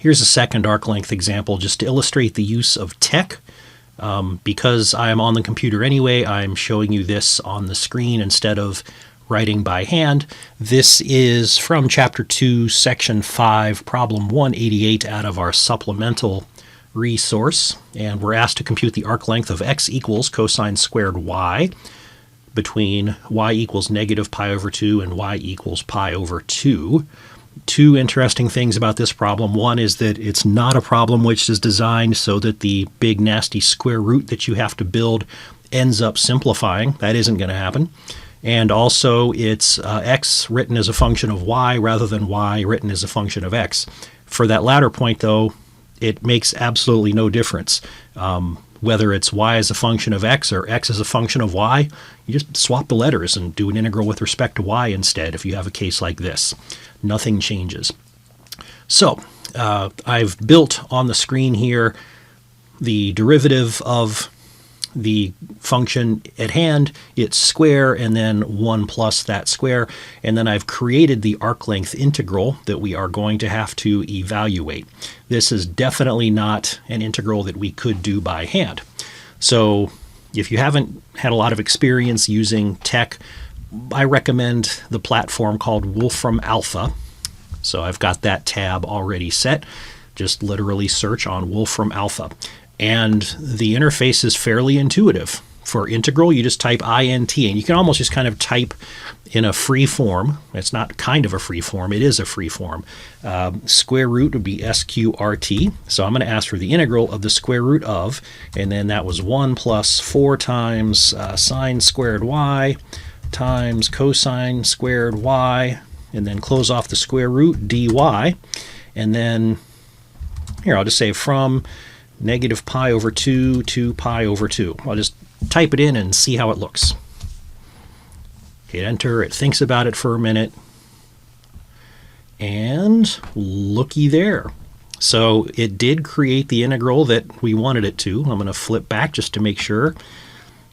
Here's a second arc length example just to illustrate the use of tech. Because I'm on the computer anyway, I'm showing you this on the screen instead of writing by hand. This is from Chapter 2, Section 5, Problem 188 out of our supplemental resource. And we're asked to compute the arc length of x equals cosine squared y between y equals negative pi over 2 and y equals pi over 2. Two interesting things about this problem. One is that it's not a problem which is designed so that the big nasty square root that you have to build ends up simplifying. That isn't going to happen. And also it's x written as a function of y rather than y written as a function of x. For that latter point, though, it makes absolutely no difference. Whether it's y as a function of x or x as a function of y, you just swap the letters and do an integral with respect to y instead if you have a case like this. Nothing changes. So I've built on the screen here the derivative of the function at hand. It's square and then 1 plus that square. And then I've created the arc length integral that we are going to have to evaluate. This is definitely not an integral that we could do by hand. So if you haven't had a lot of experience using tech, I recommend the platform called Wolfram Alpha. So I've got that tab already set. Just literally search on Wolfram Alpha. And the interface is fairly intuitive. For integral, you just type int, and you can almost just kind of type in a free form. It's not kind of a free form, it is a free form. Square root would be sqrt. So I'm going to ask for the integral of the square root of, and then that was 1 plus 4 times sine squared y times cosine squared y, and then close off the square root dy. And then here, I'll just say from negative pi over 2 to pi over 2. I'll just type it in and see how it looks. Hit enter, it thinks about it for a minute, and looky there. So it did create the integral that we wanted it to. I'm going to flip back just to make sure.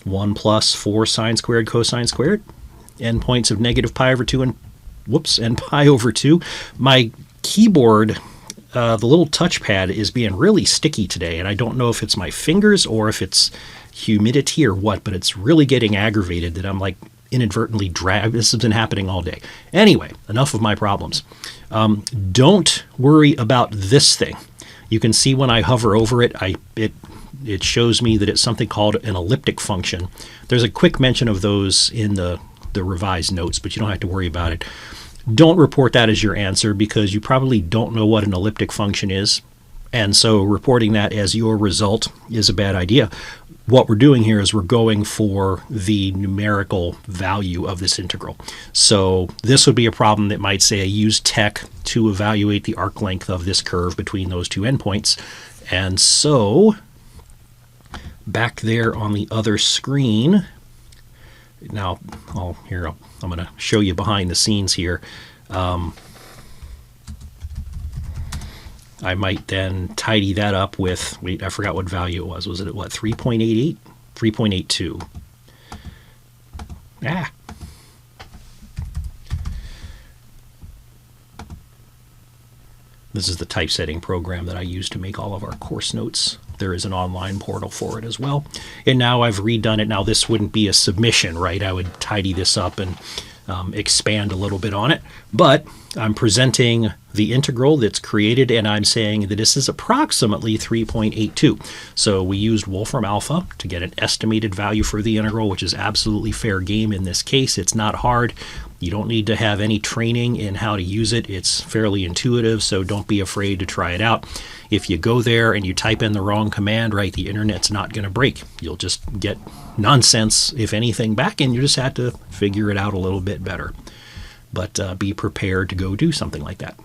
1 plus 4 sine squared cosine squared. Endpoints of negative pi over 2 and pi over 2. My keyboard, the little touchpad, is being really sticky today, and I don't know if it's my fingers or if it's humidity or what, but it's really getting aggravated that I'm like inadvertently dragged. This has been happening all day. Anyway, enough of my problems. Don't worry about this thing. You can see when I hover over it, it shows me that it's something called an elliptic function. There's a quick mention of those in the revised notes, but you don't have to worry about it. Don't report that as your answer because you probably don't know what an elliptic function is, and so reporting that as your result is a bad idea. What we're doing here is we're going for the numerical value of this integral. So this would be a problem that might say use tech to evaluate the arc length of this curve between those two endpoints. And so back there on the other screen, now I'm going to show you behind the scenes here. I might then tidy that up with, I forgot what value it was. Was it what, 3.88? 3.82. Ah. This is the typesetting program that I use to make all of our course notes. There is an online portal for it as well. And now I've redone it. Now this wouldn't be a submission, right? I would tidy this up and expand a little bit on it. But I'm presenting the integral that's created, and I'm saying that this is approximately 3.82. So we used Wolfram Alpha to get an estimated value for the integral, which is absolutely fair game in this case. It's not hard. You don't need to have any training in how to use it. It's fairly intuitive, so don't be afraid to try it out. If you go there and you type in the wrong command, right, the internet's not going to break. You'll just get nonsense, if anything, back, and you just have to figure it out a little bit better. But be prepared to go do something like that.